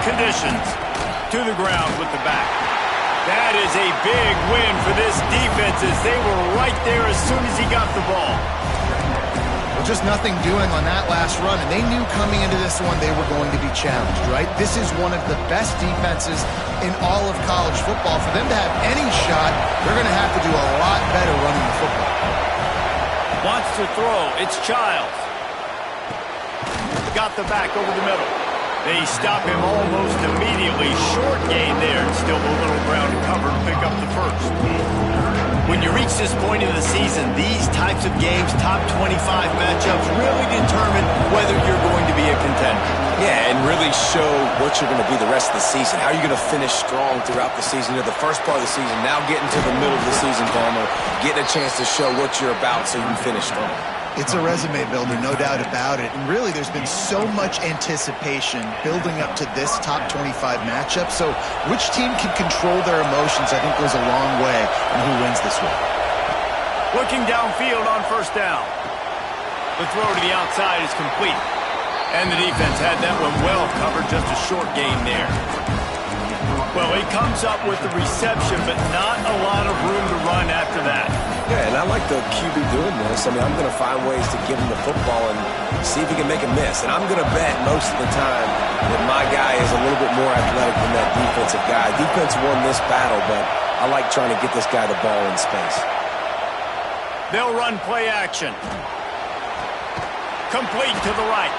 conditions. To the ground with the back. That is a big win for this defense as they were right there as soon as he got the ball. Well, just nothing doing on that last run, and they knew coming into this one they were going to be challenged, right? This is one of the best defenses in all of college football. For them to have any shot, they're going to have to do a lot better running the football. Wants to throw. It's Childs. Got the back over the middle. They stop him almost immediately. Short gain there. Still a little ground to cover to pick up the first. When you reach this point in the season, these types of games, top 25 matchups, really determine whether you're going to be a contender. Yeah, and really show what you're going to be the rest of the season. How are you going to finish strong throughout the season? You're the first part of the season, now getting to the middle of the season, Palmer, getting a chance to show what you're about so you can finish strong. It's a resume builder, no doubt about it. And really, there's been so much anticipation building up to this top 25 matchup. So which team can control their emotions, I think, goes a long way in who wins this one. Looking downfield on first down. The throw to the outside is complete. And the defense had that one well covered, just a short gain there. Well, he comes up with the reception, but not a lot of room to run after that. Yeah, and I like the QB doing this. I mean, I'm going to find ways to give him the football and see if he can make a miss. And I'm going to bet most of the time that my guy is a little bit more athletic than that defensive guy. Defense won this battle, but I like trying to get this guy the ball in space. They'll run play action. Complete to the right.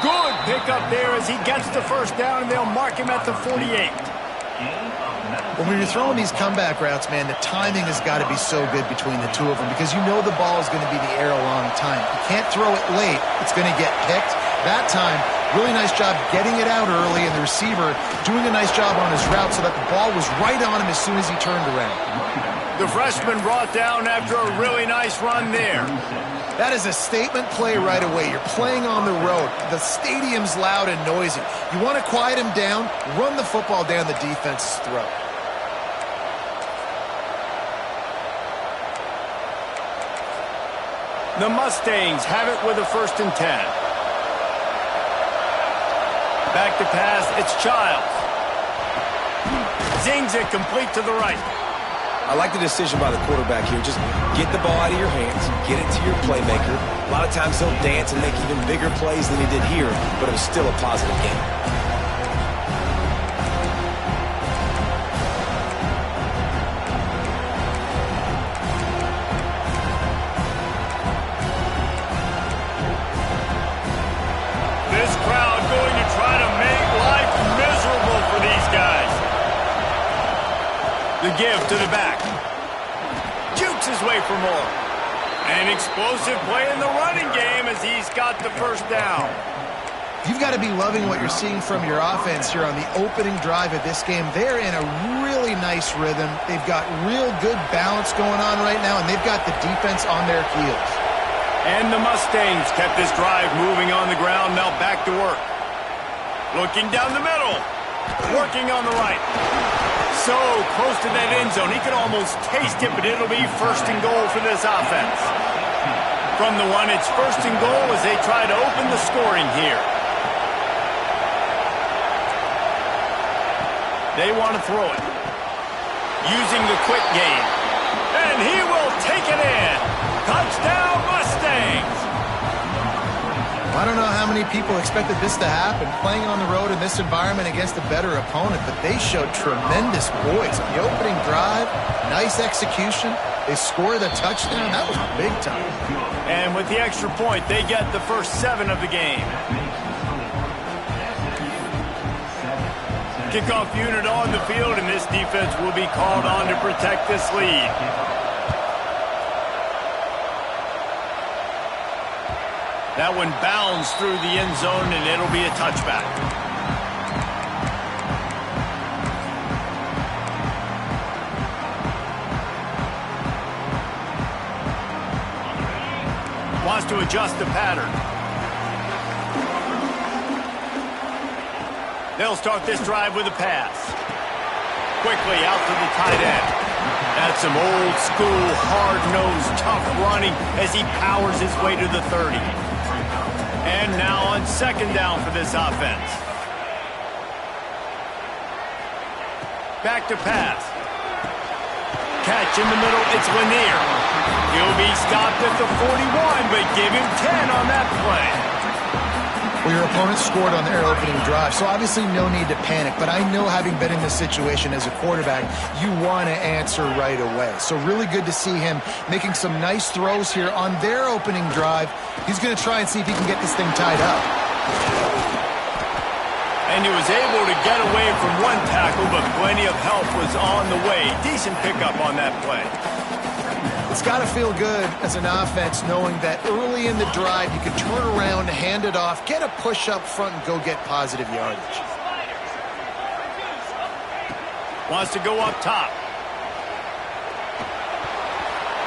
Good pickup there as he gets the first down, and they'll mark him at the 48. When you're throwing these comeback routes, man, the timing has got to be so good between the two of them because you know the ball is going to be in the air a long time. You can't throw it late. It's going to get picked. That time, really nice job getting it out early, and the receiver doing a nice job on his route so that the ball was right on him as soon as he turned around. The freshman brought down after a really nice run there. That is a statement play right away. You're playing on the road. The stadium's loud and noisy. You want to quiet him down, run the football down the defense's throat. The Mustangs have it with a 1st and 10. Back to pass, it's Childs. Zings it complete to the right. I like the decision by the quarterback here. Just get the ball out of your hands, get it to your playmaker. A lot of times he'll dance and make even bigger plays than he did here, but it was still a positive game. This crowd going to try to make life miserable for these guys. The give to the back. Jukes his way for more. An explosive play in the running game as he's got the first down. You've got to be loving what you're seeing from your offense here on the opening drive of this game. They're in a really nice rhythm. They've got real good balance going on right now, and they've got the defense on their heels. And the Mustangs kept this drive moving on the ground. Now back to work. Looking down the middle. Working on the right. So close to that end zone. He could almost taste it, but it'll be 1st and goal for this offense. From the one, it's 1st and goal as they try to open the scoring here. They want to throw it. Using the quick game. And he will take it in. Touchdown, Mustangs! I don't know how many people expected this to happen, playing on the road in this environment against a better opponent, but they showed tremendous poise. On the opening drive, nice execution. They score the touchdown. That was big time. And with the extra point, they get the first 7 of the game. Kickoff unit on the field, and this defense will be called on to protect this lead. That one bounds through the end zone, and it'll be a touchback. Wants to adjust the pattern. They'll start this drive with a pass. Quickly out to the tight end. That's some old school, hard-nosed, tough running as he powers his way to the 30. And now on 2nd down for this offense. Back to pass. Catch in the middle, it's Lanier. He'll be stopped at the 41, but give him 10 on that play. Well, your opponent scored on their opening drive, so obviously no need to panic. But I know, having been in this situation as a quarterback, you want to answer right away. So really good to see him making some nice throws here on their opening drive. He's going to try and see if he can get this thing tied up. And he was able to get away from one tackle, but plenty of help was on the way. Decent pickup on that play. It's got to feel good as an offense knowing that early in the drive you can turn around, hand it off, get a push up front, and go get positive yardage. Wants to go up top.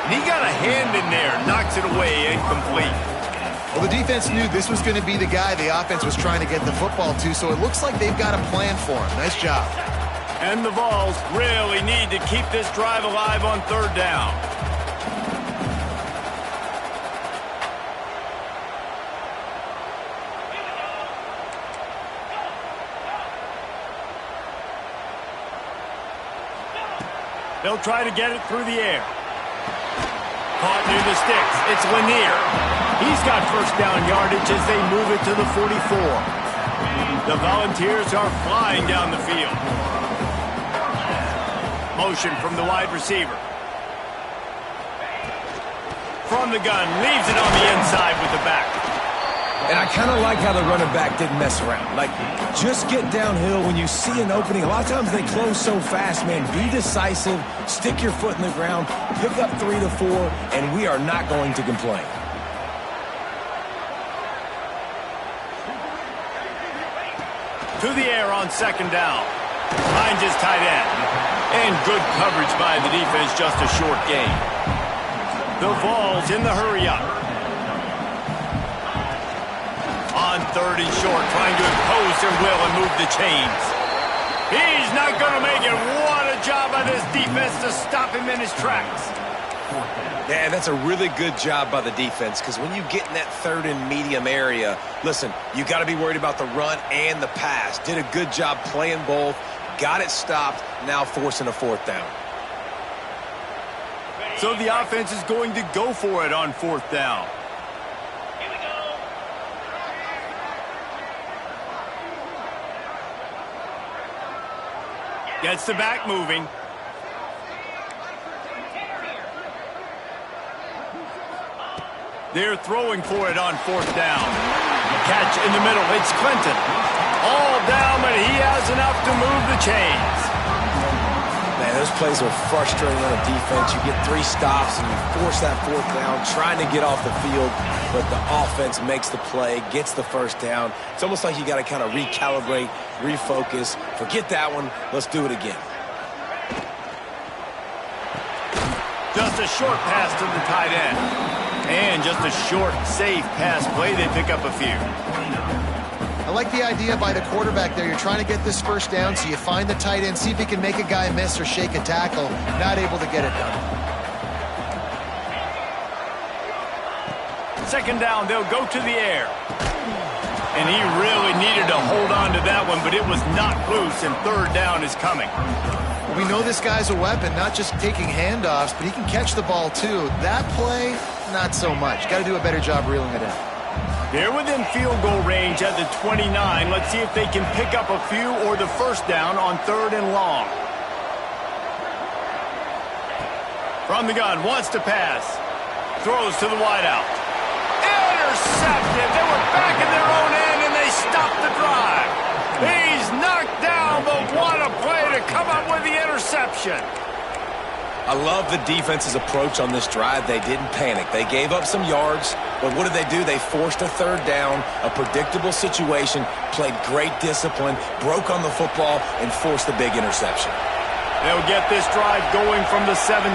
And he got a hand in there, knocks it away, incomplete. Well, the defense knew this was going to be the guy the offense was trying to get the football to, so it looks like they've got a plan for him. Nice job. And the Vols really need to keep this drive alive on third down. They'll try to get it through the air. Caught near the sticks. It's Lanier. He's got first down yardage as they move it to the 44. The Volunteers are flying down the field. Motion from the wide receiver. From the gun, leaves it on the inside with the back. And I kind of like how the running back didn't mess around. Like, just get downhill when you see an opening. A lot of times they close so fast, man. Be decisive, stick your foot in the ground, pick up 3 to 4, and we are not going to complain. To the air on second down. Finds his tight end. And good coverage by the defense, just a short gain. The Vols in the hurry-up. On third and short, trying to impose their will and move the chains. He's not going to make it. What a job by this defense to stop him in his tracks. Yeah, that's a really good job by the defense, because when you get in that third and medium area, listen, you got to be worried about the run and the pass. Did a good job playing both, got it stopped, now forcing a fourth down. So the offense is going to go for it on fourth down. Gets the back moving. They're throwing for it on fourth down. Catch in the middle. It's Clinton. All down, but he has enough to move the chains. Man, those plays are frustrating on a defense. You get 3 stops and you force that fourth down, trying to get off the field, but the offense makes the play, gets the first down. It's almost like you got to kind of recalibrate, refocus. Forget that one. Let's do it again. Just a short pass to the tight end. And just a short, safe pass play. They pick up a few. I like the idea by the quarterback there. You're trying to get this first down, so you find the tight end, see if he can make a guy miss or shake a tackle. Not able to get it done. Second down, they'll go to the air. And he really needed to hold on to that one, but it was not loose, and third down is coming. We know this guy's a weapon, not just taking handoffs, but he can catch the ball too. That play, not so much. Got to do a better job reeling it in. They're within field goal range at the 29. Let's see if they can pick up a few or the first down on third and long. From the gun, wants to pass. Throws to the wideout. Intercepted. They were back in their own end, and they stopped the drive. He's knocked down, but what a play to come up with the interception. I love the defense's approach on this drive. They didn't panic. They gave up some yards, but what did they do? They forced a third down, a predictable situation, played great discipline, broke on the football, and forced the big interception. They'll get this drive going from the 17.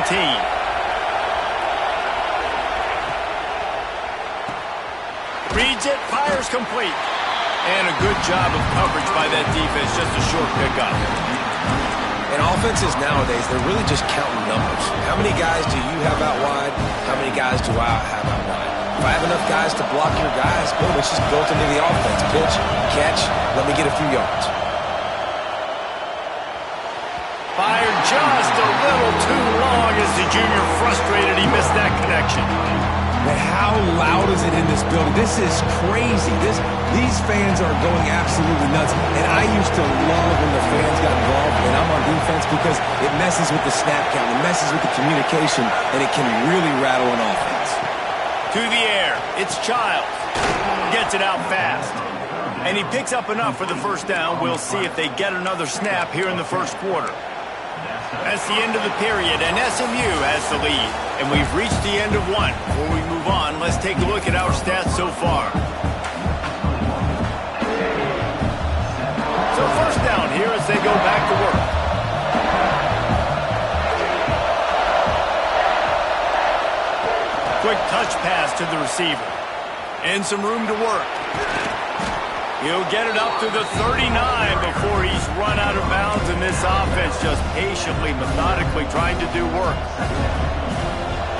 Reads it, fires complete. And a good job of coverage by that defense, just a short pickup. And offenses nowadays, they're really just counting numbers. How many guys do you have out wide? How many guys do I have out wide? If I have enough guys to block your guys, boom, it's just built into the offense. Pitch, catch, let me get a few yards. just a little too long as the junior frustrated he missed that connection. Man, how loud is it in this building? This is crazy. These fans are going absolutely nuts. And I used to love when the fans got involved when I'm on defense because it messes with the snap count, it messes with the communication, and it can really rattle an offense. To the air, it's Childs. Gets it out fast. And he picks up enough for the first down. We'll see if they get another snap here in the first quarter. That's the end of the period, and SMU has the lead. And we've reached the end of one. Before we move on, let's take a look at our stats so far. So first down here as they go back to work. Quick touch pass to the receiver. And some room to work. He'll get it up to the 39 before he's run out of bounds, and this offense just patiently, methodically trying to do work.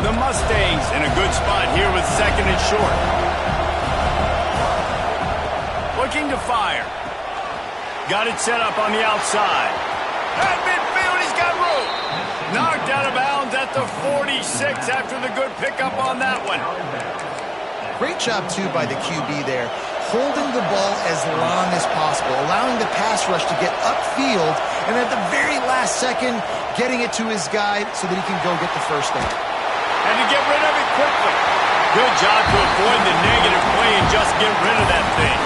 The Mustangs in a good spot here with second and short. Looking to fire. Got it set up on the outside. At midfield, he's got room. Knocked out of bounds at the 46 after the good pickup on that one. Great job, too, by the QB there. Holding the ball as long as possible, allowing the pass rush to get upfield, and at the very last second, getting it to his guy so that he can go get the first down. And to get rid of it quickly. Good job to avoid the negative play and just get rid of that thing.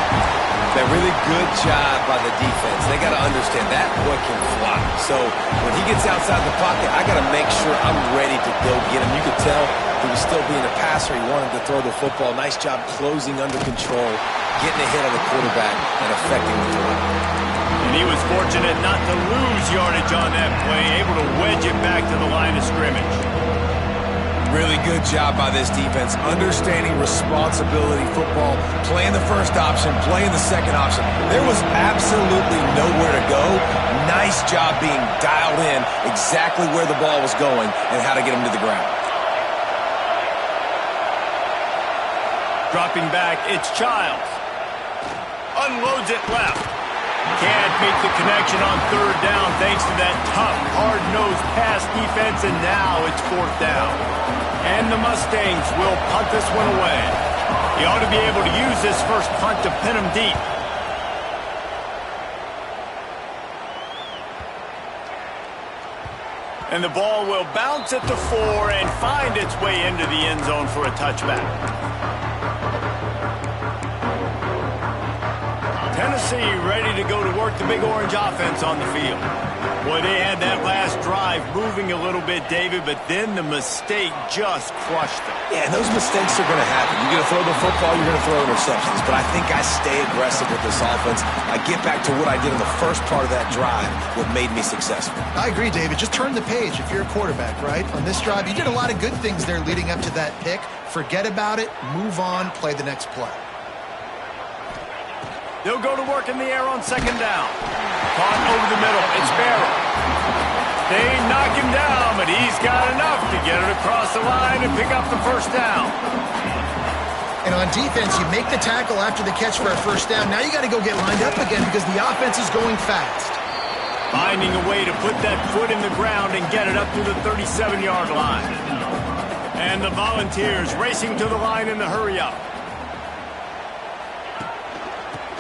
That really good job by the defense. They got to understand that boy can fly. So when he gets outside the pocket, I got to make sure I'm ready to go get him. You could tell he was still being a passer. He wanted to throw the football. Nice job closing under control, getting a hit on the quarterback, and affecting the throw. And he was fortunate not to lose yardage on that play, able to wedge it back to the line of scrimmage. Really good job by this defense, understanding responsibility football, playing the first option, playing the second option. There was absolutely nowhere to go. Nice job being dialed in exactly where the ball was going and how to get him to the ground. Dropping back, it's Childs. Unloads it left. Can't make the connection on third down thanks to that tough, hard-nosed pass defense, and now it's fourth down. And the Mustangs will punt this one away. He ought to be able to use this first punt to pin him deep. And the ball will bounce at the 4 and find its way into the end zone for a touchback. Tennessee ready to go to work the Big Orange offense on the field. Boy, they had that last drive moving a little bit, David, but then the mistake just crushed them. Yeah, and those mistakes are going to happen. You're going to throw the football, you're going to throw interceptions. But I think I stay aggressive with this offense. I get back to what I did in the first part of that drive, what made me successful. I agree, David. Just turn the page if you're a quarterback, right? On this drive, you did a lot of good things there leading up to that pick. Forget about it, move on, play the next play. They'll go to work in the air on second down. Caught over the middle. It's Barrow. They knock him down, but he's got enough to get it across the line and pick up the first down. And on defense, you make the tackle after the catch for a first down. Now you got to go get lined up again because the offense is going fast. Finding a way to put that foot in the ground and get it up to the 37-yard line. And the Volunteers racing to the line in the hurry-up.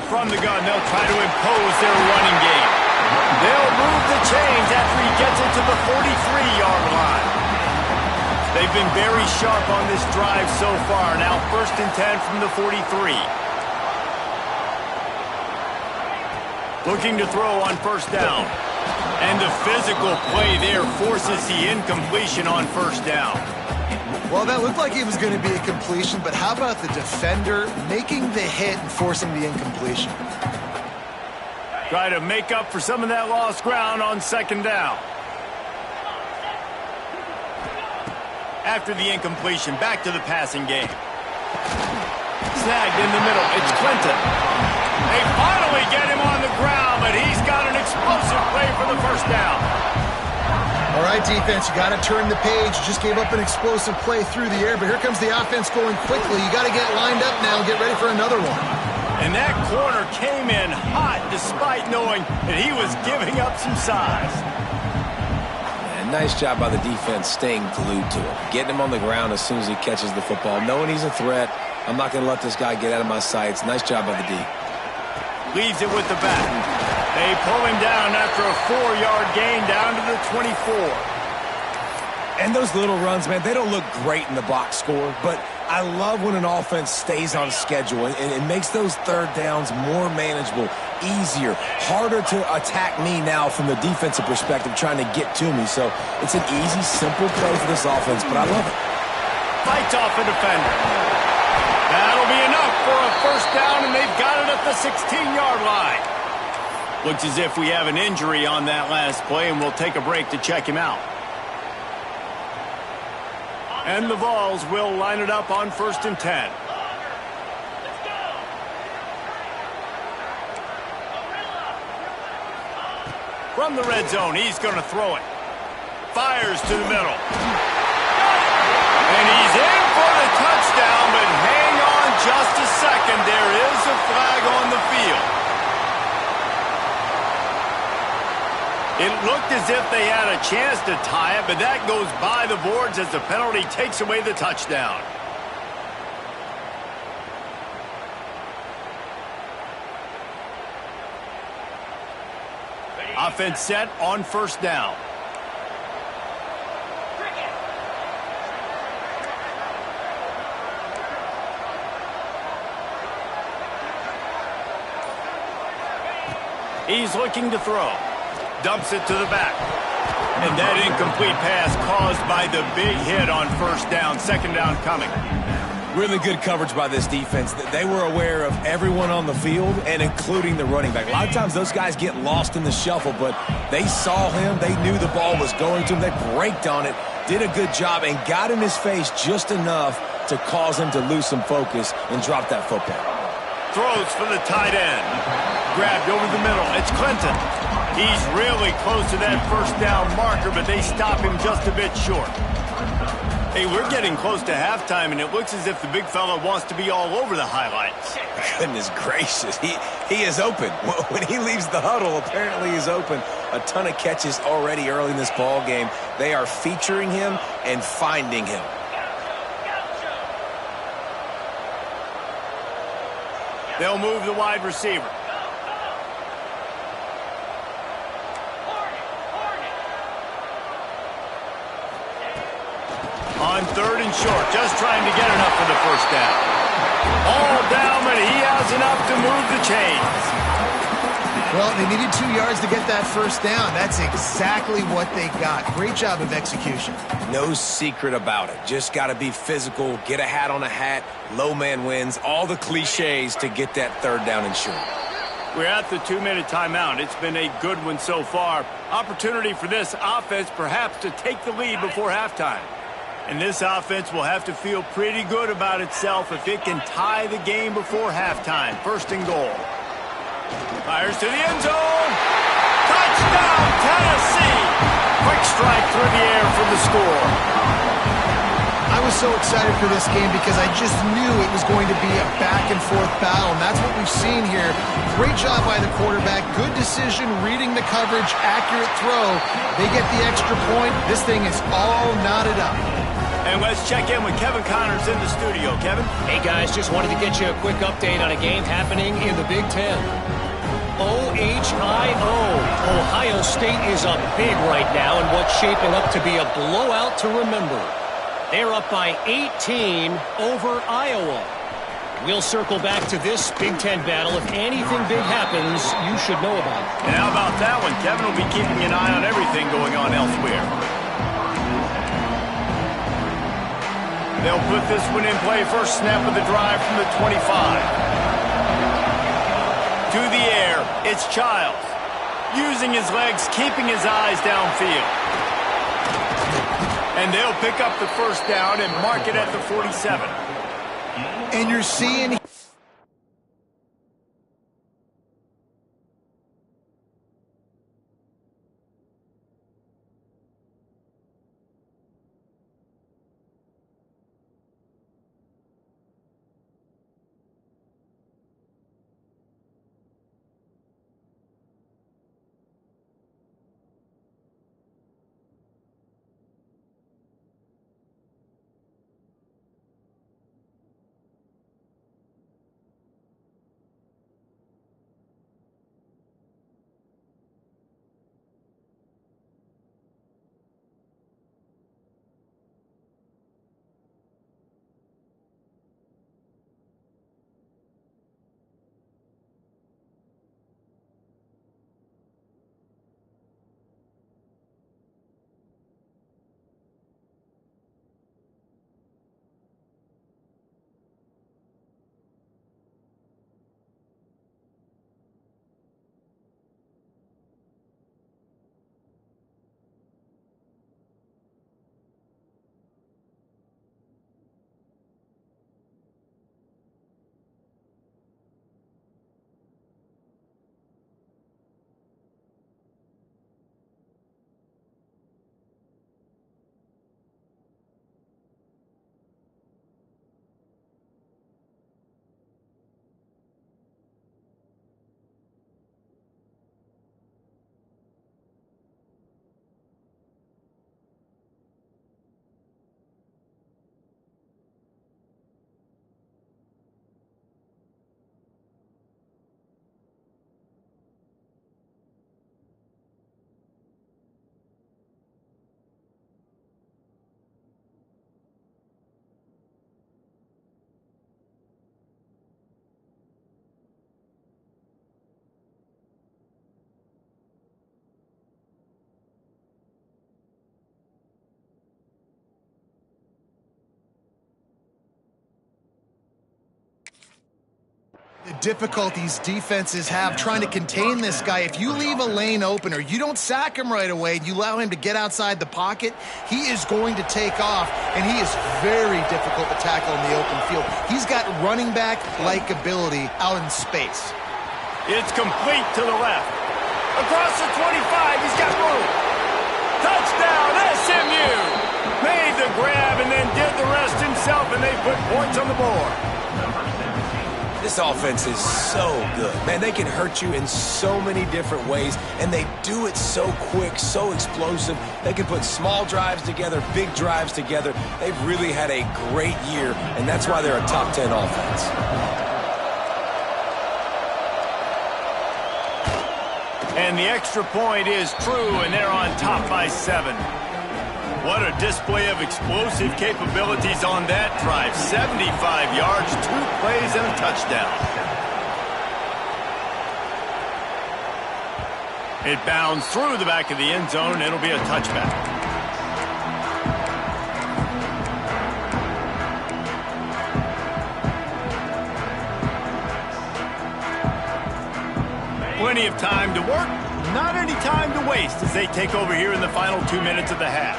From the gun, they'll try to impose their running game. They'll move the chains after he gets it to the 43-yard line. They've been very sharp on this drive so far. Now 1st and 10 from the 43. Looking to throw on first down. And the physical play there forces the incompletion on first down. Well, that looked like it was going to be a completion, but how about the defender making the hit and forcing the incompletion? Try to make up for some of that lost ground on second down. After the incompletion, back to the passing game. Snagged in the middle. It's Clinton. They finally get him on the ground, but he's got an explosive play for the first down. All right, defense, you got to turn the page. You just gave up an explosive play through the air, but here comes the offense going quickly. You got to get lined up now and get ready for another one. And that corner came in hot despite knowing that he was giving up some size. nice job by the defense staying glued to him, getting him on the ground as soon as he catches the football, knowing he's a threat. I'm not going to let this guy get out of my sights. Nice job by the D. Leaves it with the back. They pull him down after a 4-yard gain down to the 24. And those little runs, man, they don't look great in the box score, but I love when an offense stays on schedule and it makes those third downs more manageable, easier, harder to attack me now from the defensive perspective trying to get to me. So it's an easy, simple play for this offense, but I love it. Fights off a defender. That'll be enough for a first down, and they've got it at the 16-yard line. Looks as if we have an injury on that last play, and we'll take a break to check him out. And the Vols will line it up on 1st and 10. From the red zone, he's going to throw it. Fires to the middle. And he's in for the touchdown, but hang on just a second. There is a flag on the field. It looked as if they had a chance to tie it, but that goes by the boards as the penalty takes away the touchdown. Offense set on 1st down. He's looking to throw. Dumps it to the back. And that incomplete pass caused by the big hit on 1st down. 2nd down coming. Really good coverage by this defense. They were aware of everyone on the field and including the running back. A lot of times those guys get lost in the shuffle, but they saw him. They knew the ball was going to him. They braked on it, did a good job, and got in his face just enough to cause him to lose some focus and drop that football. Throws for the tight end. Grabbed over the middle. It's Clinton. He's really close to that 1st down marker, but they stop him just a bit short. Hey, we're getting close to halftime, and it looks as if the big fella wants to be all over the highlights. Goodness gracious. He is open. When he leaves the huddle, apparently he's open. A ton of catches already early in this ball game. They are featuring him and finding him. They'll move the wide receiver. On 3rd and short, just trying to get enough for the 1st down. All down, but he has enough to move the chains. Well, they needed 2 yards to get that 1st down. That's exactly what they got. Great job of execution. No secret about it. Just got to be physical, get a hat on a hat, low man wins, all the cliches to get that 3rd down and short. We're at the 2-minute timeout. It's been a good one so far. Opportunity for this offense perhaps to take the lead before halftime. And this offense will have to feel pretty good about itself if it can tie the game before halftime. 1st and goal. Fires to the end zone. Touchdown, Tennessee. Quick strike through the air for the score. I was so excited for this game because I just knew it was going to be a back-and-forth battle, and that's what we've seen here. Great job by the quarterback. Good decision, reading the coverage, accurate throw. They get the extra point. This thing is all knotted up. And let's check in with Kevin Connors in the studio. Kevin? Hey, guys, just wanted to get you a quick update on a game happening in the Big Ten. OHIO. Ohio State is up big right now in what's shaping up to be a blowout to remember. They're up by 18 over Iowa. We'll circle back to this Big Ten battle. If anything big happens, you should know about it. And how about that one? Kevin will be keeping an eye on everything going on elsewhere. They'll put this one in play. First snap of the drive from the 25. To the air, it's Childs. Using his legs, keeping his eyes downfield. And they'll pick up the 1st down and mark it at the 47. And you're seeing... difficulties defenses have trying to contain this guy. If you leave a lane open or you don't sack him right away and you allow him to get outside the pocket, he is going to take off, and he is very difficult to tackle in the open field. He's got running back-like ability out in space. It's complete to the left. Across the 25, he's got room. Touchdown, SMU! Made the grab and then did the rest himself, and they put points on the board. This offense is so good. Man, they can hurt you in so many different ways, and they do it so quick, so explosive. They can put small drives together, big drives together. They've really had a great year, and that's why they're a top 10 offense. And the extra point is true, and they're on top by 7. What a display of explosive capabilities on that drive. 75 yards, 2 plays, and a touchdown. It bounds through the back of the end zone. It'll be a touchback. Plenty of time to work, not any time to waste as they take over here in the final 2 minutes of the half.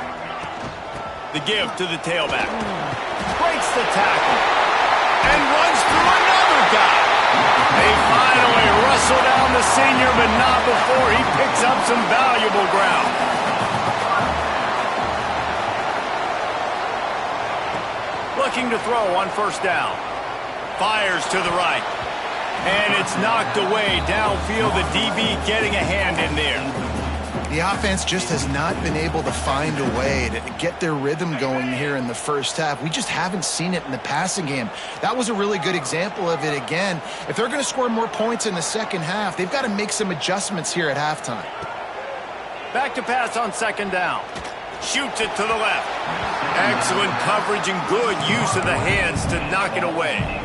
The give to the tailback. Breaks the tackle. And runs through another guy. They finally wrestle down the senior, but not before he picks up some valuable ground. Looking to throw on first down. Fires to the right. And it's knocked away downfield. The DB getting a hand in there. The offense just has not been able to find a way to get their rhythm going here in the first half. We just haven't seen it in the passing game. That was a really good example of it again. If they're going to score more points in the second half, they've got to make some adjustments here at halftime. Back to pass on second down. Shoots it to the left. Excellent coverage and good use of the hands to knock it away.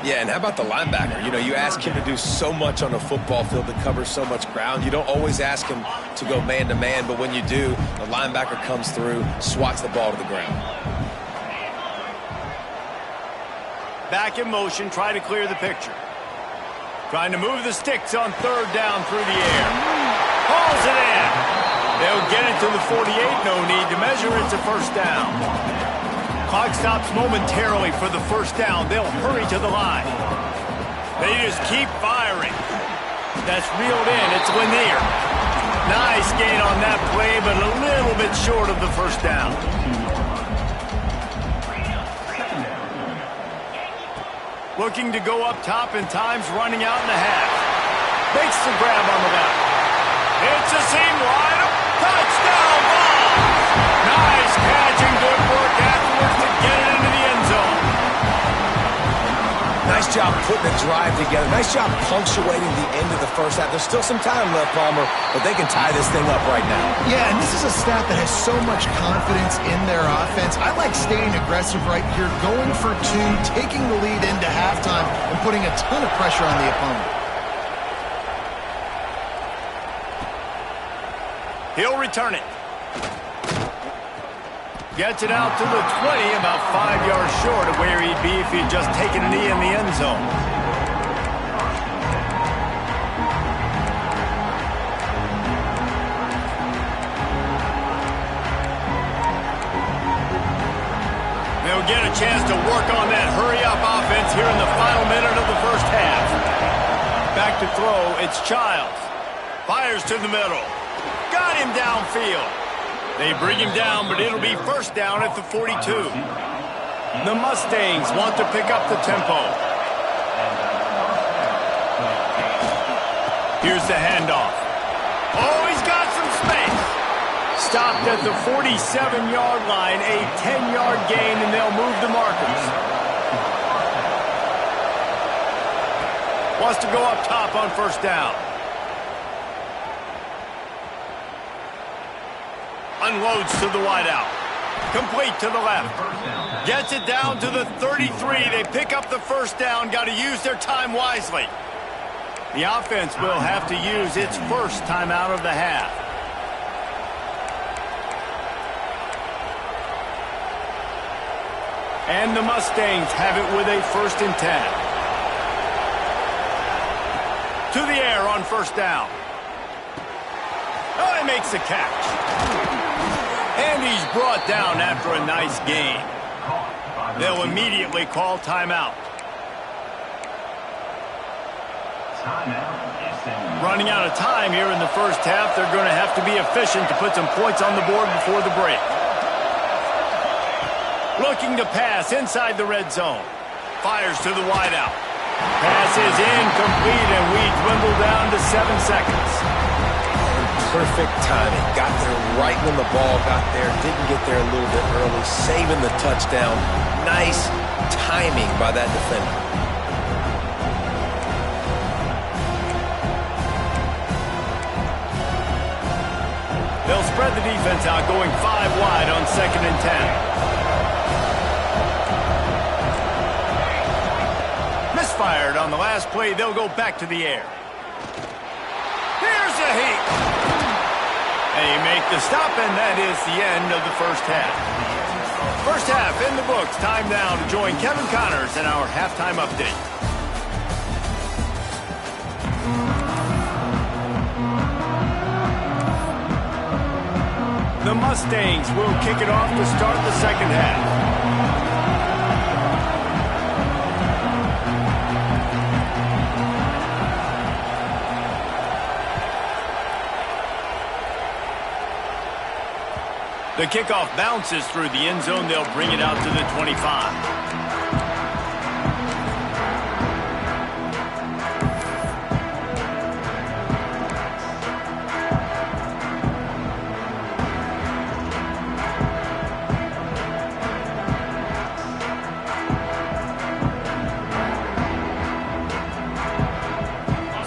Yeah, and how about the linebacker? You know, you ask him to do so much on a football field, to cover so much ground. You don't always ask him to go man-to-man, but when you do, the linebacker comes through, swats the ball to the ground. Back in motion, try to clear the picture. Trying to move the sticks on third down through the air. Hauls it in. They'll get it to the 48, no need to measure. It's a first down. Clock stops momentarily for the first down. They'll hurry to the line. They just keep firing. That's reeled in. It's Lanier. Nice gain on that play, but a little bit short of the first down. Looking to go up top, and time's running out in the half. Makes the grab on the left. It's a seam wide. Touchdown ball. Nice catch and good work afterwards to get it into the end zone. Nice job putting a drive together. Nice job punctuating the end of the first half. There's still some time left, Palmer, but they can tie this thing up right now. Yeah, and this is a staff that has so much confidence in their offense. I like staying aggressive right here, going for 2, taking the lead into halftime, and putting a ton of pressure on the opponent. He'll return it. Gets it out to the 20, about 5 yards short of where he'd be if he'd just taken a knee in the end zone. They'll get a chance to work on that hurry-up offense here in the final minute of the first half. Back to throw, it's Childs. Fires to the middle. Got him downfield. They bring him down, but it'll be first down at the 42. The Mustangs want to pick up the tempo. Here's the handoff. Oh, he's got some space. Stopped at the 47-yard line, a 10-yard gain, and they'll move the markers. Wants to go up top on first down. Unloads to the wideout. Complete to the left. Gets it down to the 33. They pick up the first down. Got to use their time wisely. The offense will have to use its first timeout of the half. And the Mustangs have it with a 1st and 10. To the air on first down. Oh, he makes the catch. And he's brought down after a nice gain. They'll immediately call timeout. Running out of time here in the first half. They're going to have to be efficient to put some points on the board before the break. Looking to pass inside the red zone. Fires to the wideout. Pass is incomplete, and we dwindle down to 7 seconds. Perfect timing. Got there right when the ball got there. Didn't get there a little bit early. Saving the touchdown. Nice timing by that defender. They'll spread the defense out, going 5 wide on 2nd and 10. Misfired on the last play. They'll go back to the air. Here's a heat. They make the stop, and that is the end of the first half. First half in the books. Time now to join Kevin Connors in our halftime update. The Mustangs will kick it off to start the second half. The kickoff bounces through the end zone. They'll bring it out to the 25.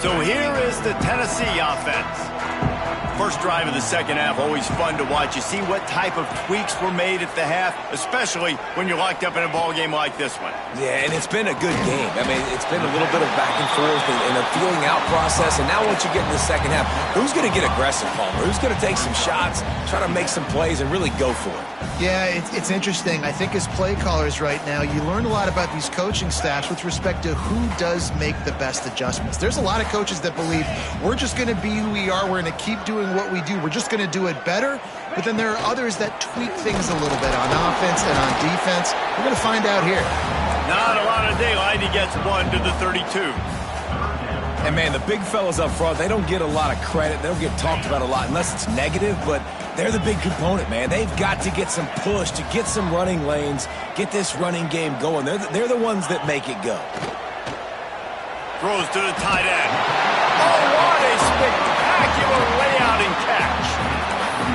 So here is the Tennessee offense. First drive of the second half, always fun to watch. You see what type of tweaks were made at the half, especially when you're locked up in a ball game like this one. Yeah, and it's been a good game. I mean, it's been a little bit of back and forth and a feeling out process. And now once you get in the second half, who's going to get aggressive, Palmer? Who's going to take some shots, try to make some plays, and really go for it? Yeah, it's interesting. I think as play callers right now, you learn a lot about these coaching staffs with respect to who does make the best adjustments. There's a lot of coaches that believe we're just going to be who we are. We're going to keep doing what we do. We're just going to do it better. But then there are others that tweak things a little bit on offense and on defense. We're going to find out here. Not a lot of daylight. He gets 1 to the 32. And, man, the big fellas up front, they don't get a lot of credit. They don't get talked about a lot unless it's negative, but they're the big component, man. They've got to get some push, to get some running lanes, get this running game going. They're the ones that make it go. Throws to the tight end. Oh, what a spectacular layout and catch.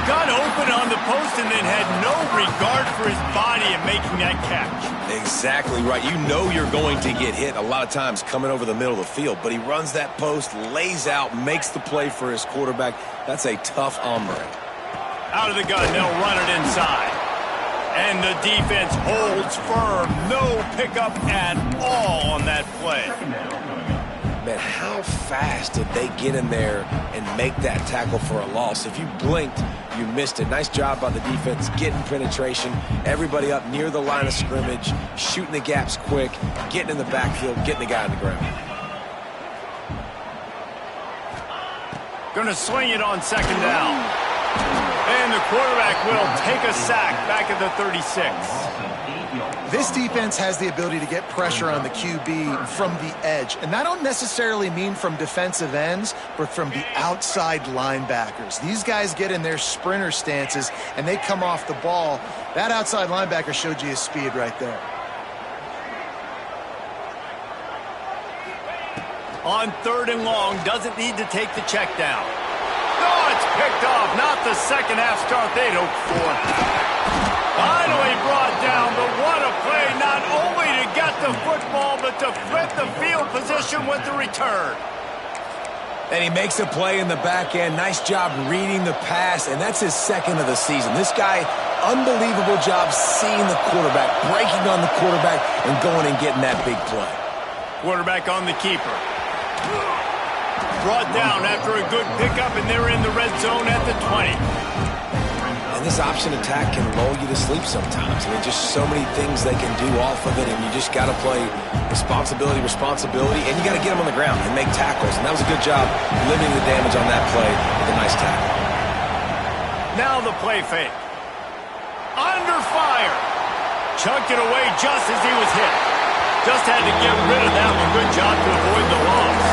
Got open on the post and then had no regard for his body in making that catch. Exactly right. You know you're going to get hit a lot of times coming over the middle of the field, but he runs that post, lays out, makes the play for his quarterback. That's a tough hombre. Out of the gun, they'll run it inside. And the defense holds firm. No pickup at all on that play. Man, how fast did they get in there and make that tackle for a loss? If you blinked, you missed it. Nice job by the defense, getting penetration. Everybody up near the line of scrimmage, shooting the gaps quick, getting in the backfield, getting the guy on the ground. Going to swing it on second down. And the quarterback will take a sack back at the 36. This defense has the ability to get pressure on the QB from the edge. And I don't necessarily mean from defensive ends, but from the outside linebackers. These guys get in their sprinter stances, and they come off the ball. That outside linebacker showed you his speed right there. On 3rd and long, doesn't need to take the check down. Oh, it's picked off. Not the second half start they'd hoped for. Finally brought down, but what a play, not only to get the football, but to flip the field position with the return. And he makes a play in the back end. Nice job reading the pass, and that's his second of the season. This guy, unbelievable job seeing the quarterback, breaking on the quarterback, and going and getting that big play. Quarterback on the keeper. Brought down after a good pickup, and they're in the red zone at the 20. And this option attack can lull you to sleep sometimes. I mean, just so many things they can do off of it, and you just got to play responsibility, and you got to get them on the ground and make tackles. And that was a good job limiting the damage on that play with a nice tackle. Now the play fake. Under fire. Chunked it away just as he was hit. Just had to get rid of that one. Good job to avoid the loss.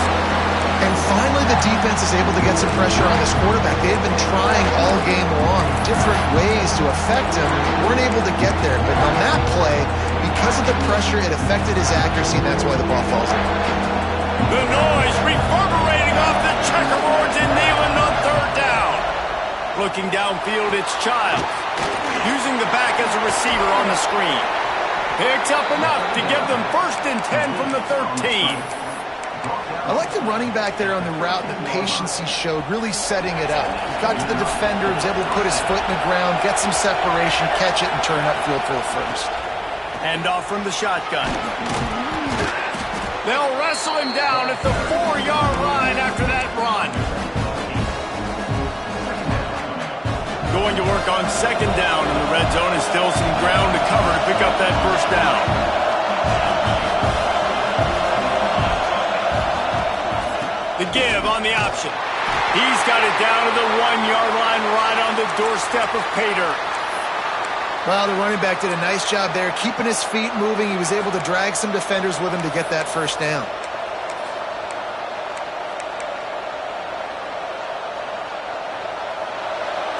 And finally, the defense is able to get some pressure on this quarterback. They've been trying all game long different ways to affect him. Weren't able to get there. But on that play, because of the pressure, it affected his accuracy, and that's why the ball falls in. The noise reverberating off the checkerboards and Neyland on third down. Looking downfield, it's Childs. Using the back as a receiver on the screen. Picks up enough to give them 1st and 10 from the 13. I like the running back there on the route, the patience he showed, really setting it up. He got to the defender, was able to put his foot in the ground, get some separation, catch it, and turn upfield for a first. Hand off from the shotgun. They'll wrestle him down at the 4-yard line after that run. Going to work on 2nd down in the red zone, and still some ground to cover to pick up that 1st down. The give on the option. He's got it down to the 1-yard line right on the doorstep of pay dirt. Well, the running back did a nice job there, keeping his feet moving. He was able to drag some defenders with him to get that 1st down.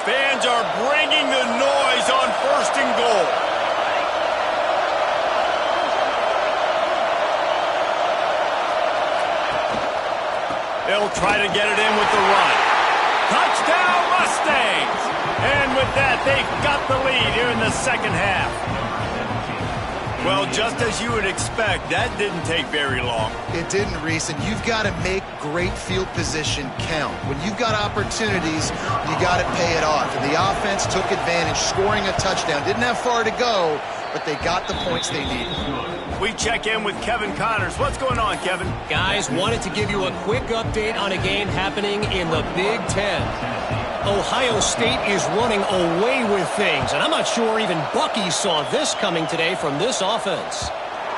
Fans are bringing the noise on 1st and goal. They'll try to get it in with the run. Touchdown, Mustangs! And with that, they've got the lead here in the 2nd half. Well, just as you would expect, that didn't take very long. It didn't, Reese, and you've got to make great field position count. When you've got opportunities, you got to pay it off. And the offense took advantage, scoring a touchdown. Didn't have far to go, but they got the points they needed. We check in with Kevin Connors. What's going on, Kevin? Guys, wanted to give you a quick update on a game happening in the Big Ten. Ohio State is running away with things, and I'm not sure even Bucky saw this coming today from this offense.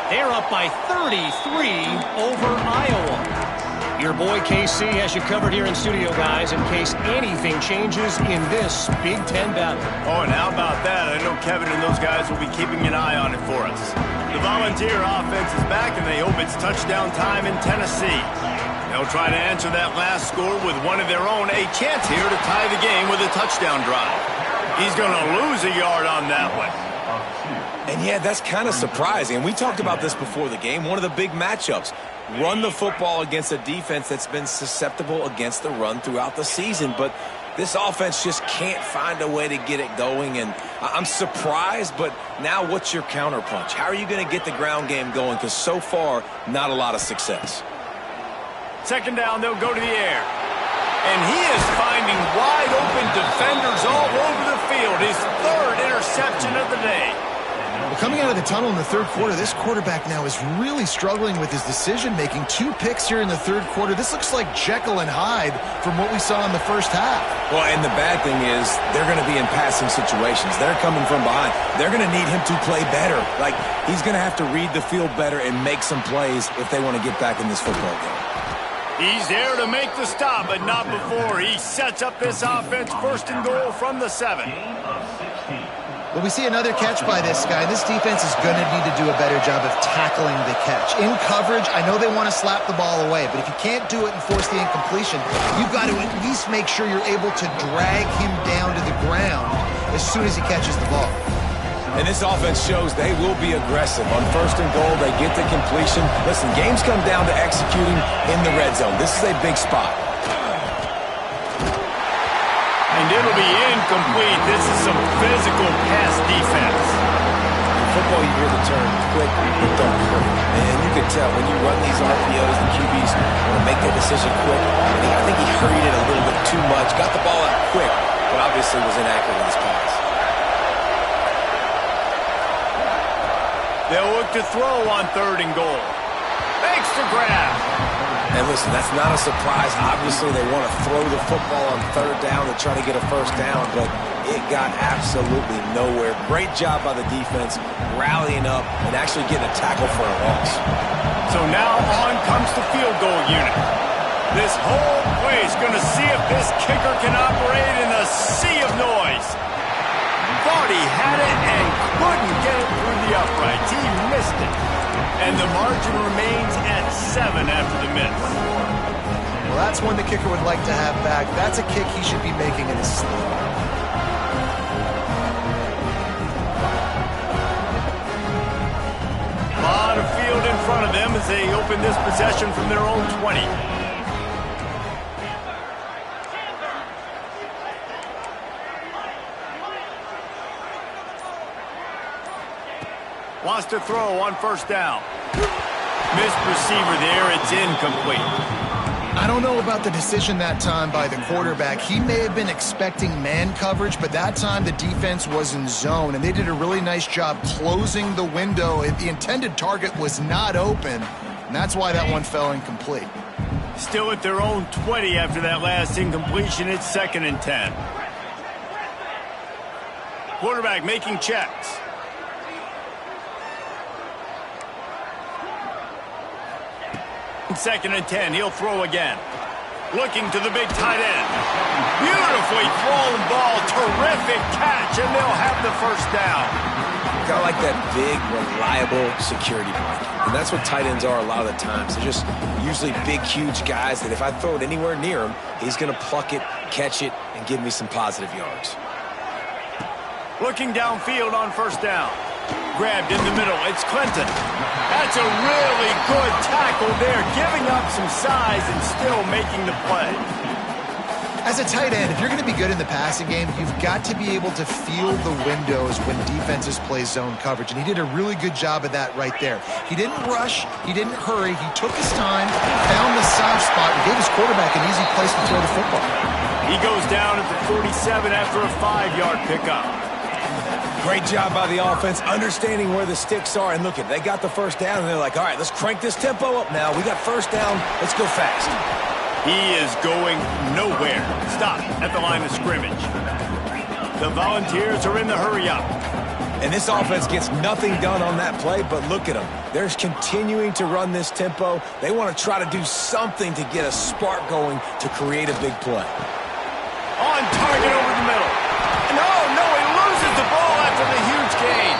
They're up by 33 over Iowa. Your boy KC has you covered here in studio, guys, in case anything changes in this Big Ten battle. Oh, and how about that? I know Kevin and those guys will be keeping an eye on it for us. The Volunteer offense is back, and they hope it's touchdown time in Tennessee. They'll try to answer that last score with one of their own. A chance here to tie the game with a touchdown drive. He's going to lose a yard on that one. And yeah, that's kind of surprising. And we talked about this before the game. One of the big matchups. Run the football against a defense that's been susceptible against the run throughout the season. But this offense just can't find a way to get it going. And I'm surprised, but now what's your counterpunch? How are you going to get the ground game going? Because so far, not a lot of success. 2nd down, they'll go to the air. And he is finding wide open defenders all over the field. His 3rd interception of the day. Well, coming out of the tunnel in the 3rd quarter, this quarterback now is really struggling with his decision-making. 2 picks here in the 3rd quarter. This looks like Jekyll and Hyde from what we saw in the 1st half. Well, and the bad thing is they're going to be in passing situations. They're coming from behind. They're going to need him to play better. Like, he's going to have to read the field better and make some plays if they want to get back in this football game. He's there to make the stop, but not before. He sets up this offense 1st and goal from the 7. Well, we see another catch by this guy. This defense is going to need to do a better job of tackling the catch. In coverage, I know they want to slap the ball away, but if you can't do it and force the incompletion, you've got to at least make sure you're able to drag him down to the ground as soon as he catches the ball. And this offense shows they will be aggressive. On 1st and goal, they get the completion. Listen, games come down to executing in the red zone. This is a big spot. And it'll be incomplete. This is some physical pass defense. In football, you hear the term quick but don't hurt. And you can tell when you run these RPOs, the QBs want to make their decision quick. And I think he hurried it a little bit too much. Got the ball out quick, but obviously was inaccurate in his pass. They'll look to throw on 3rd and goal. Thanks to grab. And listen, that's not a surprise. Obviously, they want to throw the football on third down to try to get a first down, but it got absolutely nowhere. Great job by the defense, rallying up and actually getting a tackle for a loss. So now on comes the field goal unit. This whole place going to see if this kicker can operate in a sea of noise. Thought he had it and couldn't get it through the uprights. He missed it. And the margin remains at 7 after the miss. Well, that's one the kicker would like to have back. That's a kick he should be making in his sleep. A lot of field in front of them as they open this possession from their own 20. Wants to throw on first down. Missed receiver there. It's incomplete. I don't know about the decision that time by the quarterback. He may have been expecting man coverage, but that time the defense was in zone, and they did a really nice job closing the window. The intended target was not open, and that's why that one fell incomplete. Still at their own 20 after that last incompletion. It's 2nd and 10. Quarterback making checks. Second and 10. He'll throw again. Looking to the big tight end. Beautifully thrown ball. Terrific catch, and they'll have the first down. Kind of like that big, reliable security blanket. And that's what tight ends are a lot of the times. They're just usually big, huge guys that if I throw it anywhere near him, he's going to pluck it, catch it, and give me some positive yards. Looking downfield on first down. Grabbed in the middle. It's Clinton. That's a really good tackle there, giving up some size and still making the play. As a tight end, if you're going to be good in the passing game, you've got to be able to feel the windows when defenses play zone coverage, and he did a really good job of that right there. He didn't rush. He didn't hurry. He took his time, found the soft spot, and gave his quarterback an easy place to throw the football. He goes down at the 47 after a 5-yard pickup. Great job by the offense, understanding where the sticks are. And look, they got the first down, and they're like, all right, let's crank this tempo up now. We got first down. Let's go fast. He is going nowhere. Stop at the line of scrimmage. The Volunteers are in the hurry-up. And this offense gets nothing done on that play, but look at them. They're continuing to run this tempo. They want to try to do something to get a spark going to create a big play. On target over the middle. No, he loses the ball after the huge gain.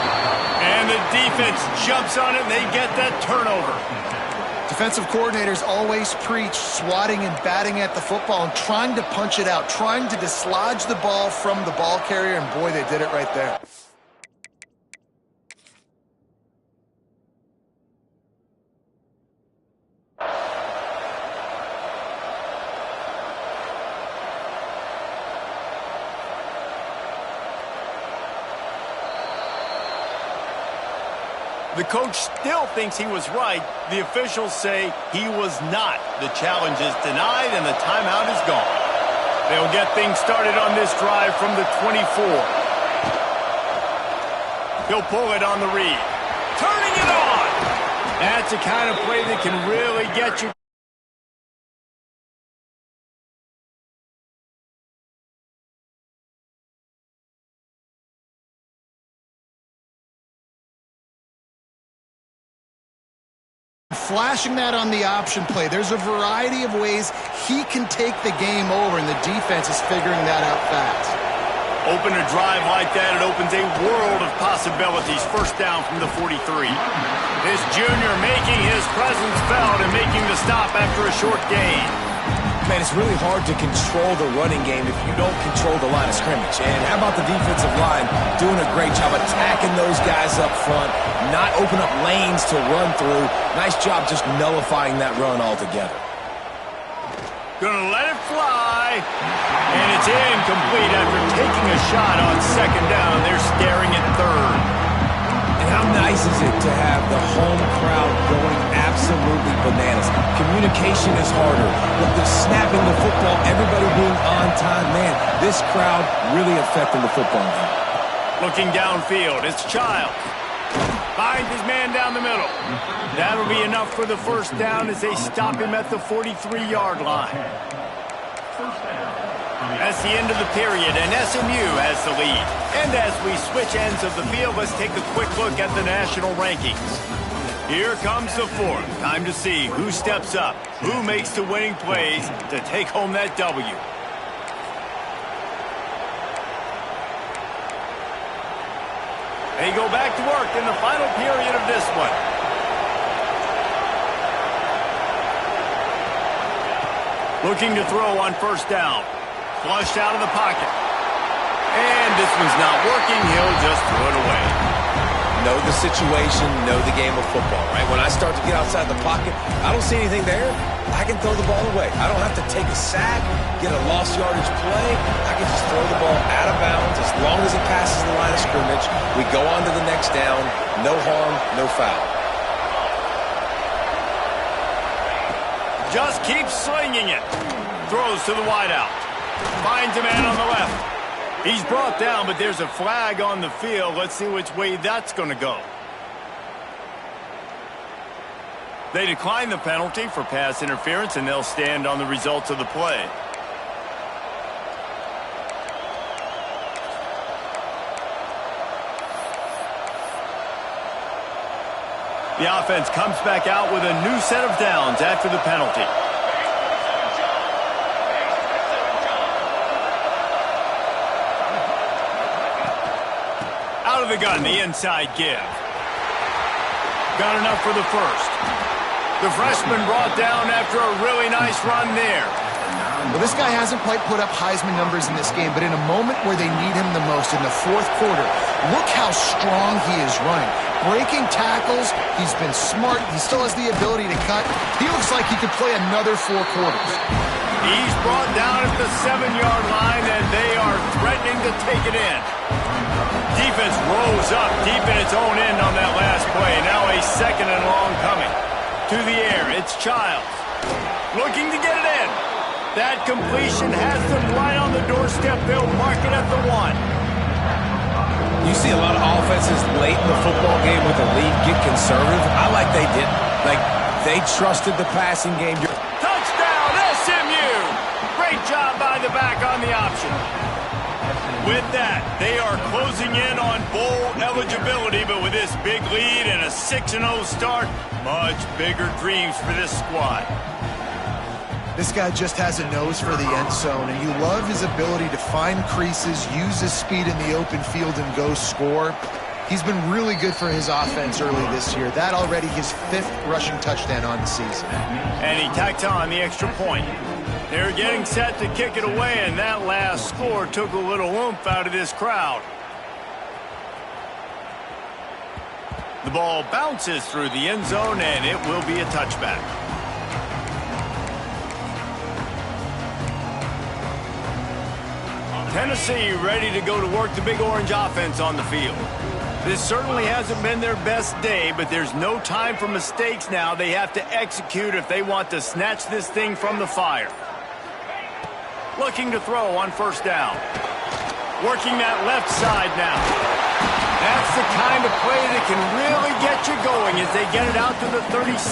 And the defense jumps on it, and they get that turnover. Defensive coordinators always preach swatting and batting at the football and trying to punch it out, trying to dislodge the ball from the ball carrier, and boy, they did it right there. The coach still thinks he was right. The officials say he was not. The challenge is denied, and the timeout is gone. They'll get things started on this drive from the 24. He'll pull it on the read. Turning it on! That's the kind of play that can really get you. Flashing that on the option play. There's a variety of ways he can take the game over, and the defense is figuring that out fast. Open a drive like that, it opens a world of possibilities. First down from the 43. This junior making his presence felt and making the stop after a short gain. Man, it's really hard to control the running game if you don't control the line of scrimmage. And how about the defensive line doing a great job attacking those guys up front, not open up lanes to run through. Nice job just nullifying that run altogether. Gonna let it fly. And it's incomplete after taking a shot on second down. They're staring at third. And how nice is it to have the home crowd going absolutely bananas? Communication is harder. With the snapping the football, everybody being on time, man, this crowd really affecting the football game. Looking downfield, it's Childs. Finds his man down the middle. That'll be enough for the first down as they stop him at the 43-yard line. That's the end of the period, and SMU has the lead. And as we switch ends of the field, let's take a quick look at the national rankings. Here comes the fourth. Time to see who steps up, who makes the winning plays to take home that W. They go back to work in the final period of this one. Looking to throw on first down. Flushed out of the pocket. And this one's not working. He'll just throw it away. Know the situation, know the game of football, right? When I start to get outside the pocket, I don't see anything there. I can throw the ball away. I don't have to take a sack, get a lost yardage play. I can just throw the ball out of bounds as long as it passes the line of scrimmage. We go on to the next down. No harm, no foul. Just keeps slinging it. Throws to the wideout. Finds a man on the left. He's brought down, but there's a flag on the field. Let's see which way that's going to go. They decline the penalty for pass interference, and they'll stand on the results of the play. The offense comes back out with a new set of downs after the penalty. Out of the gun, the inside give. Got enough for the first. The freshman brought down after a really nice run there. Well, this guy hasn't quite put up Heisman numbers in this game, but in a moment where they need him the most, in the fourth quarter, look how strong he is running. Breaking tackles, he's been smart, he still has the ability to cut. He looks like he could play another 4 quarters. He's brought down at the 7-yard line, and they are threatening to take it in. Defense rose up deep in its own end on that last play. Now a second and long coming. To the air, it's Childs. Looking to get it in. That completion has them right on the doorstep. They'll mark it at the 1. You see a lot of offenses late in the football game with a lead get conservative. I like they didn't. Like, they trusted the passing game. Touchdown, SMU! Great job by the back on the option. With that, they are closing in on bowl eligibility, but with this big lead and a 6-0 start, much bigger dreams for this squad. This guy just has a nose for the end zone, and you love his ability to find creases, use his speed in the open field, and go score. He's been really good for his offense early this year. That already his 5th rushing touchdown on the season. And he tacked on the extra point. They're getting set to kick it away, and that last score took a little oomph out of this crowd. The ball bounces through the end zone, and it will be a touchback. Tennessee ready to go to work the Big Orange offense on the field. This certainly hasn't been their best day, but there's no time for mistakes now. They have to execute if they want to snatch this thing from the fire. Looking to throw on first down. Working that left side now. That's the kind of play that can really get you going as they get it out to the 36.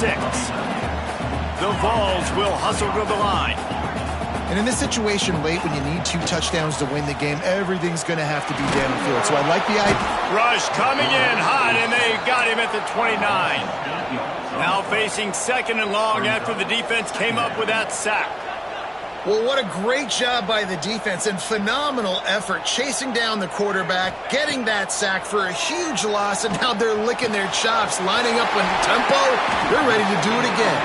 The Vols will hustle to the line. And in this situation late when you need 2 touchdowns to win the game, everything's going to have to be downfield. So I like the idea. Rush coming in hot, and they got him at the 29. Now facing 2nd and long after the defense came up with that sack. Well, what a great job by the defense and phenomenal effort chasing down the quarterback, getting that sack for a huge loss, and now they're licking their chops, lining up in tempo. They're ready to do it again.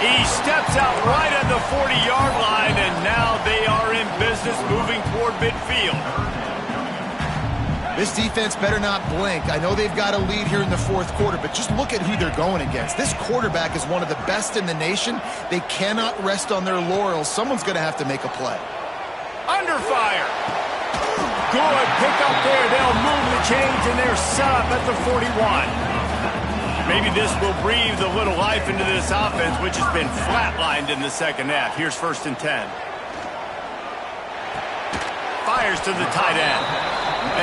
He steps out right at the 40-yard line, and now they are in business moving toward midfield. This defense better not blink. I know they've got a lead here in the fourth quarter, but just look at who they're going against. This quarterback is one of the best in the nation. They cannot rest on their laurels. Someone's going to have to make a play. Under fire. Good pick up there. They'll move the chains, and they're set up at the 41. Maybe this will breathe a little life into this offense, which has been flatlined in the second half. Here's 1st and 10. Fires to the tight end.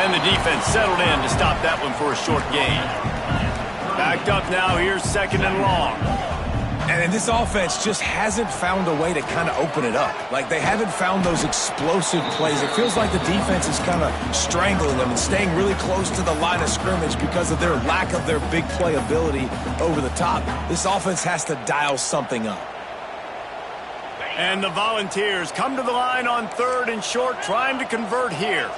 And the defense settled in to stop that one for a short gain. Backed up now. Here's 2nd and long. And this offense just hasn't found a way to kind of open it up. Like, they haven't found those explosive plays. It feels like the defense is kind of strangling them and staying really close to the line of scrimmage because of their lack of their big play ability over the top. This offense has to dial something up. And the Volunteers come to the line on 3rd and short, trying to convert here.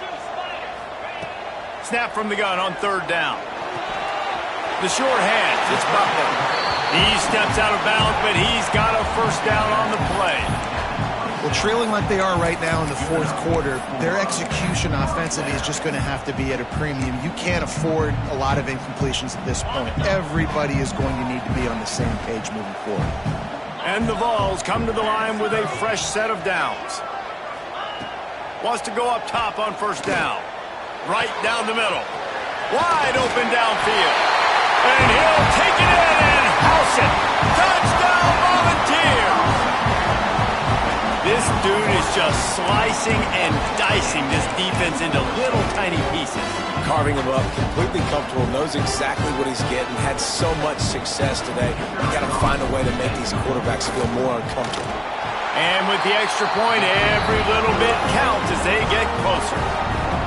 Snap from the gun on 3rd down. The short hands, it's Butler. He steps out of bounds, but he's got a 1st down on the play. Well, trailing like they are right now in the 4th quarter, their execution offensively is just going to have to be at a premium. You can't afford a lot of incompletions at this point. Everybody is going to need to be on the same page moving forward. And the Vols come to the line with a fresh set of downs. Wants to go up top on 1st down. Right down the middle. Wide open downfield. And he'll take it in and house it. Touchdown, Volunteers! This dude is just slicing and dicing this defense into little tiny pieces. Carving him up, completely comfortable, knows exactly what he's getting, had so much success today. You got to find a way to make these quarterbacks feel more uncomfortable. And with the extra point, every little bit counts as they get closer.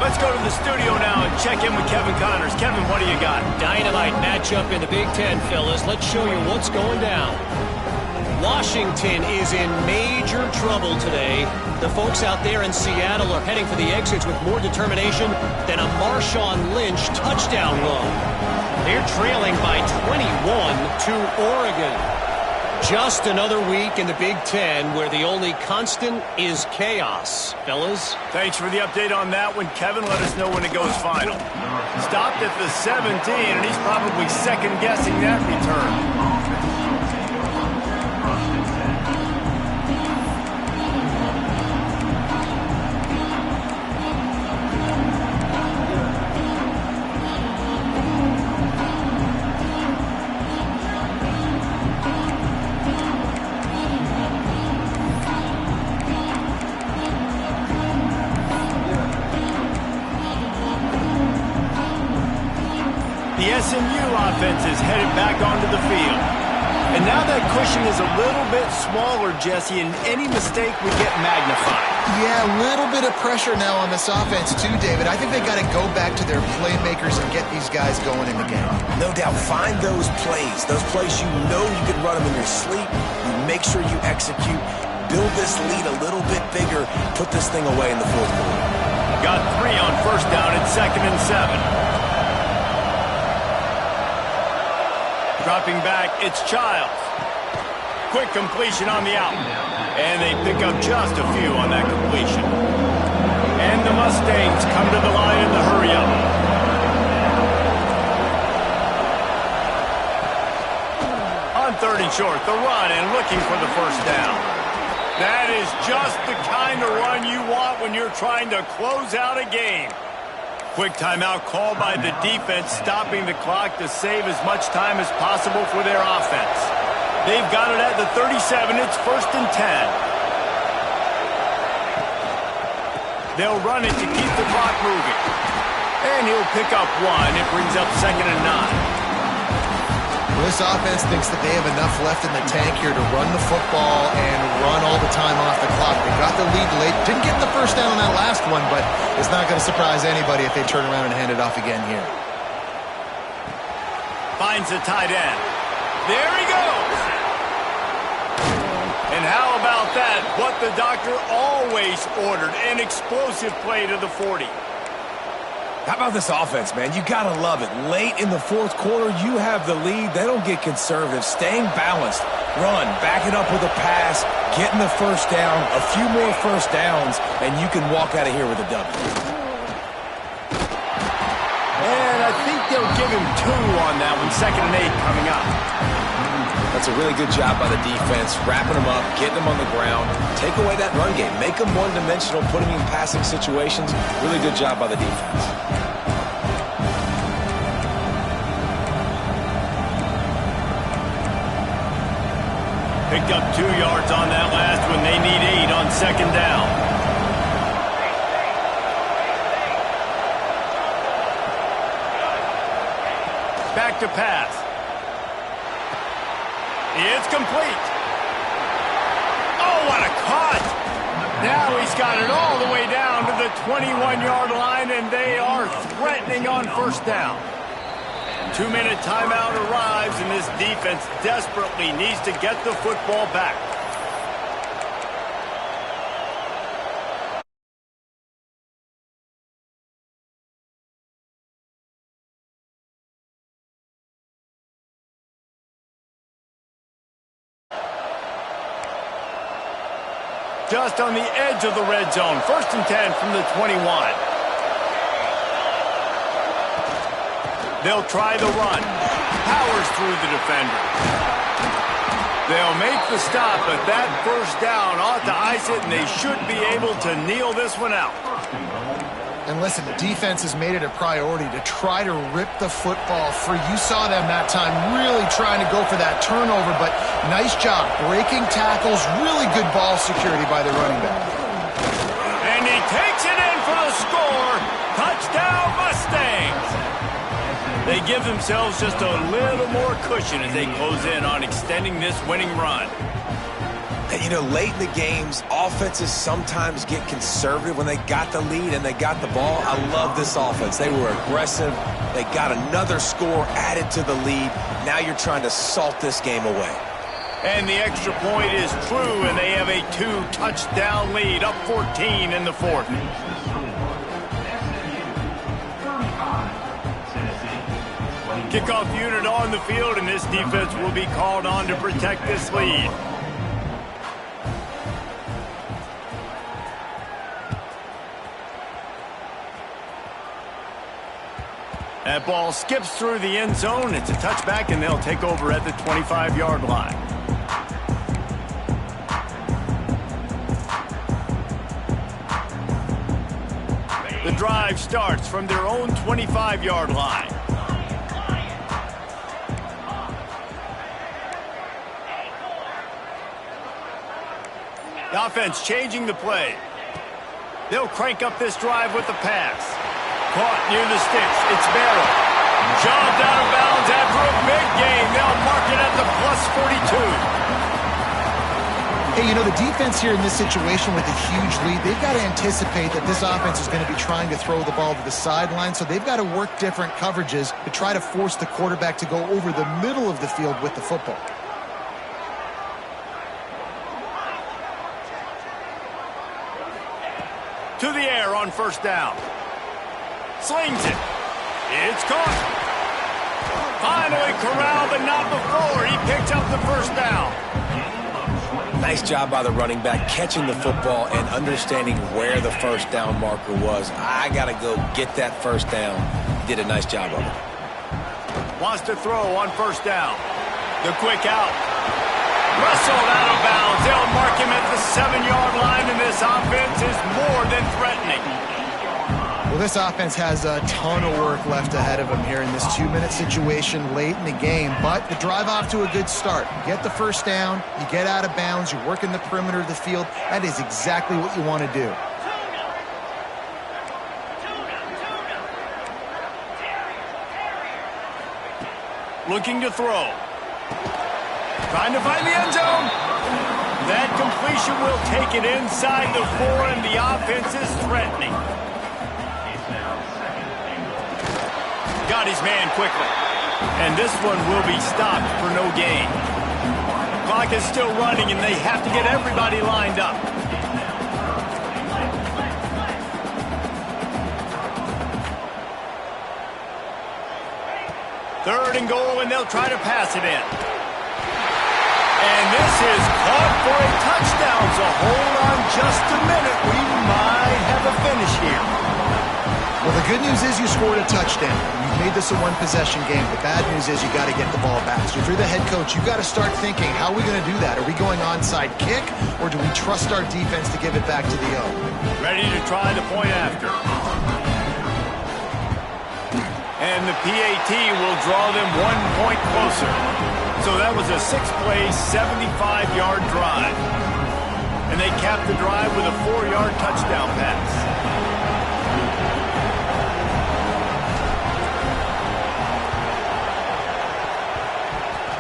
Let's go to the studio now and check in with Kevin Connors. Kevin, what do you got? Dynamite matchup in the Big Ten, fellas. Let's show you what's going down. Washington is in major trouble today. The folks out there in Seattle are heading for the exits with more determination than a Marshawn Lynch touchdown run. They're trailing by 21 to Oregon. Just another week in the Big Ten where the only constant is chaos, fellas. Thanks for the update on that one, Kevin. Let us know when it goes final. Stopped at the 17, and he's probably second-guessing that return. The SMU offense is headed back onto the field. And now that cushion is a little bit smaller, Jesse, and any mistake would get magnified. Yeah, a little bit of pressure now on this offense too, David. I think they got to go back to their playmakers and get these guys going in the game. No doubt, find those plays you know you can run them in your sleep. You make sure you execute. Build this lead a little bit bigger. Put this thing away in the 4th quarter. Got 3 on 1st down at 2nd and 7. Dropping back, it's Childs. Quick completion on the out. And they pick up just a few on that completion. And the Mustangs come to the line in the hurry-up. On 3rd and short, the run and looking for the 1st down. That is just the kind of run you want when you're trying to close out a game. Quick timeout called by the defense, stopping the clock to save as much time as possible for their offense. They've got it at the 37. It's 1st and 10. They'll run it to keep the clock moving. And he'll pick up 1. It brings up 2nd and 9. Well, this offense thinks that they have enough left in the tank here to run the football and run all the time off the clock. They got the lead late. Didn't get the 1st down on that last one, but it's not going to surprise anybody if they turn around and hand it off again here. Finds the tight end. There he goes. And how about that? What the doctor always ordered, an explosive play to the 40. How about this offense, man? You got to love it. Late in the 4th quarter, you have the lead. They don't get conservative. Staying balanced. Run. Back it up with a pass. Getting the 1st down. A few more 1st downs, and you can walk out of here with a W. And I think they'll give him 2 on that one. 2nd and 8 coming up. That's a really good job by the defense, wrapping them up, getting them on the ground. Take away that run game. Make them one-dimensional, put them in passing situations. Really good job by the defense. Picked up 2 yards on that last one. They need 8 on 2nd down. Back to pass. It's complete. Oh, what a cut. Now he's got it all the way down to the 21-yard line, and they are threatening on first down. 2-minute timeout arrives, and this defense desperately needs to get the football back. Just on the edge of the red zone. 1st and 10 from the 21. They'll try the run. Powers through the defender. They'll make the stop, but that first down ought to ice it, and they should be able to kneel this one out. And listen, the defense has made it a priority to try to rip the football free. You saw them that time really trying to go for that turnover, but nice job breaking tackles, really good ball security by the running back. And he takes it in for the score. Touchdown, Mustangs. They give themselves just a little more cushion as they close in on extending this winning run. And, you know, late in the games, offenses sometimes get conservative when they got the lead and they got the ball. I love this offense. They were aggressive. They got another score added to the lead. Now you're trying to salt this game away. And the extra point is true, and they have a 2-touchdown lead, up 14 in the 4th. Kickoff unit on the field, and this defense will be called on to protect this lead. That ball skips through the end zone. It's a touchback, and they'll take over at the 25-yard line. The drive starts from their own 25-yard line. The offense changing the play. They'll crank up this drive with the pass. Caught near the sticks. It's Barrow. Shoved out of bounds after a big gain. They'll mark it at the +42. Hey, you know, the defense here in this situation with a huge lead, they've got to anticipate that this offense is going to be trying to throw the ball to the sideline, so they've got to work different coverages to try to force the quarterback to go over the middle of the field with the football. To the air on first down. Slings it. It's caught. Finally corralled, but not before. He picks up the first down. Nice job by the running back catching the football and understanding where the first down marker was. I got to go get that first down. He did a nice job of it. Wants to throw on first down. The quick out. Wrestled out of bounds. They'll mark him at the 7-yard line, and this offense is more than threatening. Well, this offense has a ton of work left ahead of them here in this 2-minute situation late in the game, but the drive off to a good start. You get the first down, you get out of bounds, you're working the perimeter of the field. That is exactly what you want to do. Looking to throw. Trying to find the end zone. That completion will take it inside the 4, and the offense is threatening. Got his man quickly. And this one will be stopped for no gain. Clock is still running, and they have to get everybody lined up. Third and goal, and they'll try to pass it in. And this is caught for a touchdown, so hold on just a minute. We might have a finish here. Well, the good news is you scored a touchdown. You've made this a one-possession game. The bad news is you got to get the ball back. So if you're the head coach, you got to start thinking, how are we going to do that? Are we going onside kick, or do we trust our defense to give it back to the O? Ready to try the point after. And the PAT will draw them 1 point closer. So that was a 6-play, 75-yard drive. And they capped the drive with a 4-yard touchdown pass.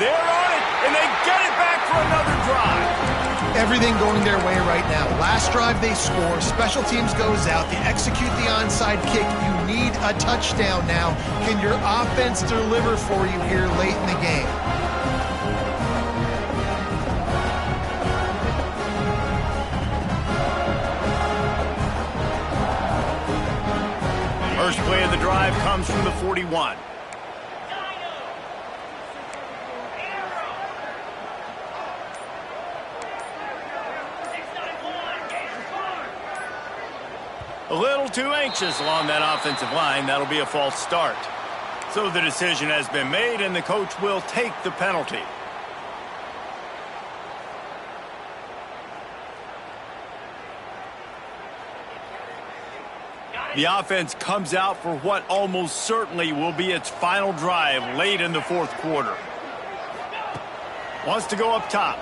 They're on it, and they get it everything going their way right now. Last drive they score, special teams goes out, they execute the onside kick. You need a touchdown now. Can your offense deliver for you here late in the game? First play of the drive comes from the 41. A little too anxious along that offensive line. That'll be a false start. So the decision has been made, and the coach will take the penalty. The offense comes out for what almost certainly will be its final drive late in the fourth quarter. Wants to go up top.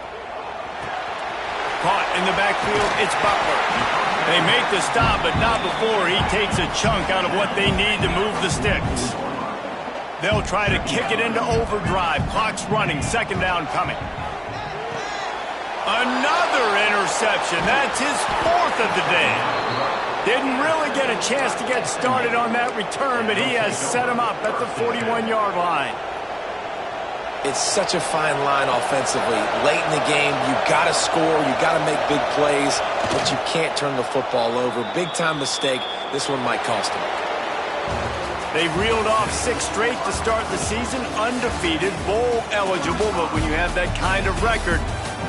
Caught in the backfield, it's Butler. They make the stop, but not before he takes a chunk out of what they need to move the sticks. They'll try to kick it into overdrive. Clock's running, second down coming. Another interception. That's his fourth of the day. Didn't really get a chance to get started on that return, but he has set him up at the 41-yard line. It's such a fine line offensively. Late in the game, you got to score, you got to make big plays, but you can't turn the football over. Big-time mistake. This one might cost them. They've reeled off 6 straight to start the season, undefeated, bowl eligible, but when you have that kind of record,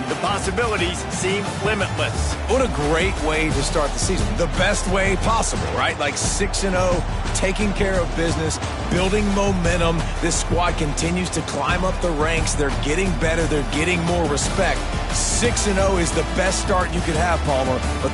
the possibilities seem limitless. What a great way to start the season. The best way possible, right? Like 6-0, taking care of business, building momentum. This squad continues to climb up the ranks. They're getting better. They're getting more respect. 6-0 is the best start you could have, Palmer. But